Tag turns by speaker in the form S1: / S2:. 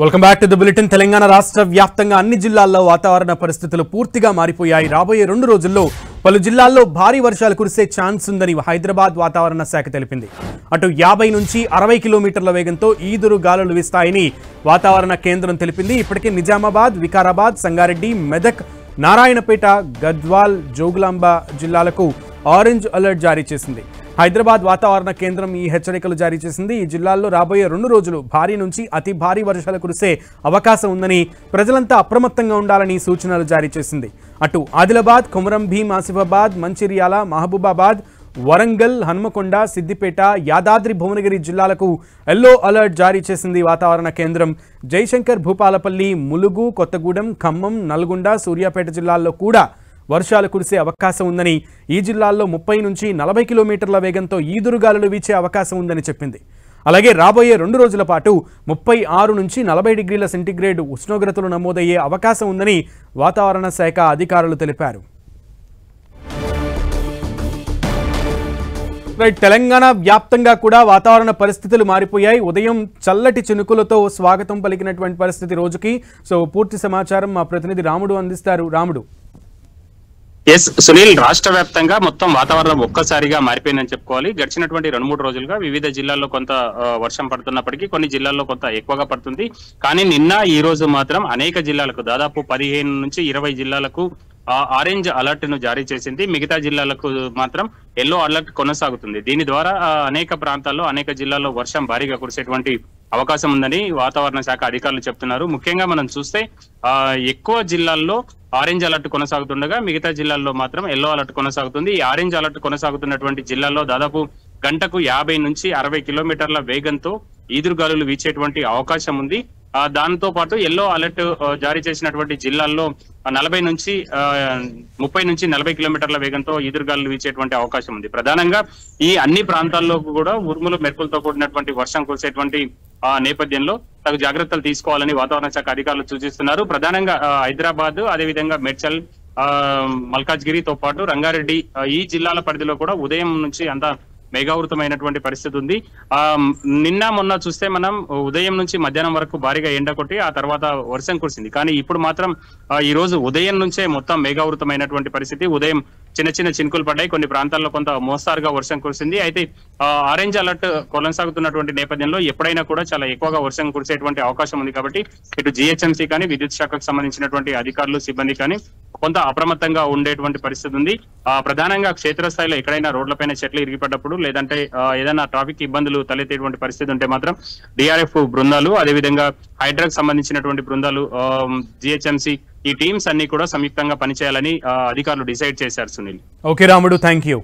S1: Welcome back to the bulletin. Telangana రాష్ట్ర వ్యాప్తంగా అన్ని జిల్లాల్లో వాతావరణ పరిస్థితులు పూర్తిగా మారిపోయాయి. రాబోయే 2 రోజుల్లో పలు జిల్లాల్లో భారీ వర్షాలు కురిసే ఛాన్స్ ఉందని హైదరాబాద్ వాతావరణ శాఖ తెలిపింది. అటు 50 నుంచి 60 కిలోమీటర్ల వేగంతో ఈదురు గాలులు వీస్తాయని వాతావరణ కేంద్రం తెలిపింది. ఇప్పటికే నిజామాబాద్, వికారాబాద్, సంగారెడ్డి, మెదక్, నారాయణపేట, గద్వాల్, జోగులాంబ జిల్లాలకు ఆరెంజ్ అలర్ట్ జారీ చేసింది. హైదరాబాద్ వాతావరణ కేంద్రం ఈ హెచ్చరికలు జారీ చేసింది. ఈ జిల్లాల్లో రాబోయే 2 రోజులు భారీ నుంచి అతి భారీ వర్షాలు కురిసే అవకాశం ఉందని, ప్రజలంతా అప్రమత్తంగా ఉండాలని సూచనలు జారీ చేసింది. అటు ఆదిలాబాద్, కొమరం భీం, ఆసిఫాబాద్, మంచిర్యాల, మహబూబాబాద్, వరంగల్, హన్మకొండ, సిద్దిపేట, యాదాద్రి భువనగిరి జిల్లాలకు ఎల్లో అలర్ట్ జారీ చేసింది వాతావరణ కేంద్రం. జయశంకర్, భూపాలపల్లి, ములుగు, కొత్తగూడెం, ఖమ్మం, నల్గొండ, సూర్యాపేట జిల్లాల్లో కూడా వర్షాలు కురిసే అవకాశం ఉందని, ఈ జిల్లాల్లో 30 నుంచి 40 కిలోమీటర్ల వేగంతో ఈదురుగాలులు వీచే అవకాశం ఉందని చెప్పింది. అలాగే రాబోయే 2 రోజుల పాటు 36 నుంచి 40 డిగ్రీల సెంటీగ్రేడ్ ఉష్ణోగ్రతలు నమోదయ్యే అవకాశం ఉందని వాతావరణ శాఖ అధికారులు తెలిపారు. తెలంగాణ వ్యాప్తంగా కూడా వాతావరణ పరిస్థితులు మారిపోయాయి. ఉదయం చల్లటి చినుకులతో స్వాగతం పలికినటువంటి పరిస్థితి రోజుకి. సో పూర్తి సమాచారం మా ప్రతినిధి రాముడు అందిస్తారు. రాముడు.
S2: ఎస్ సునీల్, రాష్ట్ర వ్యాప్తంగా మొత్తం వాతావరణం ఒక్కసారిగా మారిపోయిందని చెప్పుకోవాలి. గడిచినటువంటి 2-3 రోజులుగా వివిధ జిల్లాల్లో కొంత వర్షం పడుతున్నప్పటికీ కొన్ని జిల్లాల్లో కొంత ఎక్కువగా పడుతుంది. కానీ నిన్న ఈ రోజు మాత్రం అనేక జిల్లాలకు, దాదాపు 15 నుంచి 20 జిల్లాలకు ఆరెంజ్ అలర్ట్ ను జారీ చేసింది. మిగతా జిల్లాలకు మాత్రం ఎల్లో అలర్ట్ కొనసాగుతుంది. దీని ద్వారా అనేక ప్రాంతాల్లో, అనేక జిల్లాల్లో వర్షం భారీగా కురిసేటువంటి అవకాశం ఉందని వాతావరణ శాఖ అధికారులు చెప్తున్నారు. ముఖ్యంగా మనం చూస్తే ఎక్కువ జిల్లాల్లో ఆరెంజ్ అలర్ట్ కొనసాగుతుండగా మిగతా జిల్లాల్లో మాత్రం ఎల్లో అలర్ట్ కొనసాగుతుంది. ఈ ఆరెంజ్ అలర్ట్ కొనసాగుతున్నటువంటి జిల్లాల్లో దాదాపు గంటకు 50 నుంచి 60 కిలోమీటర్ల వేగంతో ఈదురుగాలులు వీచేటువంటి అవకాశం ఉంది. దాంతో పాటు ఎల్లో అలర్ట్ జారీ చేసినటువంటి జిల్లాల్లో 30 నుంచి 40 కిలోమీటర్ల వేగంతో ఈదురుగాలులు వీచేటువంటి అవకాశం ఉంది. ప్రధానంగా ఈ అన్ని ప్రాంతాల్లో కూడా ఉరుములు, మెరుపులతో కూడినటువంటి వర్షం కురిసేటువంటి నేపథ్యంలో తగు జాగ్రత్తలు తీసుకోవాలని వాతావరణ శాఖ అధికారులు సూచిస్తున్నారు. ప్రధానంగా హైదరాబాద్, అదేవిధంగా మేడ్చల్, మల్కాజ్గిరితో పాటు రంగారెడ్డి, ఈ జిల్లాల పరిధిలో కూడా ఉదయం నుంచి అంతా మేఘావృతమైనటువంటి పరిస్థితి ఉంది. నిన్న మొన్న చూస్తే మనం ఉదయం నుంచి మధ్యాహ్నం వరకు భారీగా ఎండ కొట్టి ఆ తర్వాత వర్షం కురిసింది. కానీ ఇప్పుడు మాత్రం ఈ రోజు ఉదయం నుంచే మొత్తం మేఘావృతమైనటువంటి పరిస్థితి. ఉదయం చిన్న చిన్న చినుకులు పడ్డాయి. కొన్ని ప్రాంతాల్లో కొంత మోస్తారుగా వర్షం కురిసింది. అయితే ఆరెంజ్ అలర్ట్ కొనసాగుతున్నటువంటి నేపథ్యంలో ఎప్పుడైనా కూడా చాలా ఎక్కువగా వర్షం కురిసేటువంటి అవకాశం ఉంది. కాబట్టి ఇటు జిహెచ్ఎంసీ కానీ, విద్యుత్ శాఖకు సంబంధించినటువంటి అధికారులు, సిబ్బంది కానీ కొంత అప్రమత్తంగా ఉండేటువంటి పరిస్థితి ఉంది. ప్రధానంగా క్షేత్రస్థాయిలో ఎక్కడైనా రోడ్లపైన చెట్లు ఇరిగిపడ్డప్పుడు, లేదంటే ఏదైనా ట్రాఫిక్ ఇబ్బందులు తలెత్తేటువంటి పరిస్థితి ఉంటే మాత్రం డిఆర్ఎఫ్ బృందాలు, అదేవిధంగా హైడ్రాకు సంబంధించినటువంటి బృందాలు, జిహెచ్ఎంసీ, ఈ టీమ్స్ అన్ని కూడా సంయుక్తంగా పనిచేయాలని అధికారులు డిసైడ్ చేశారు. సునీల్.
S1: ఓకే రాముడు, థ్యాంక్ యూ.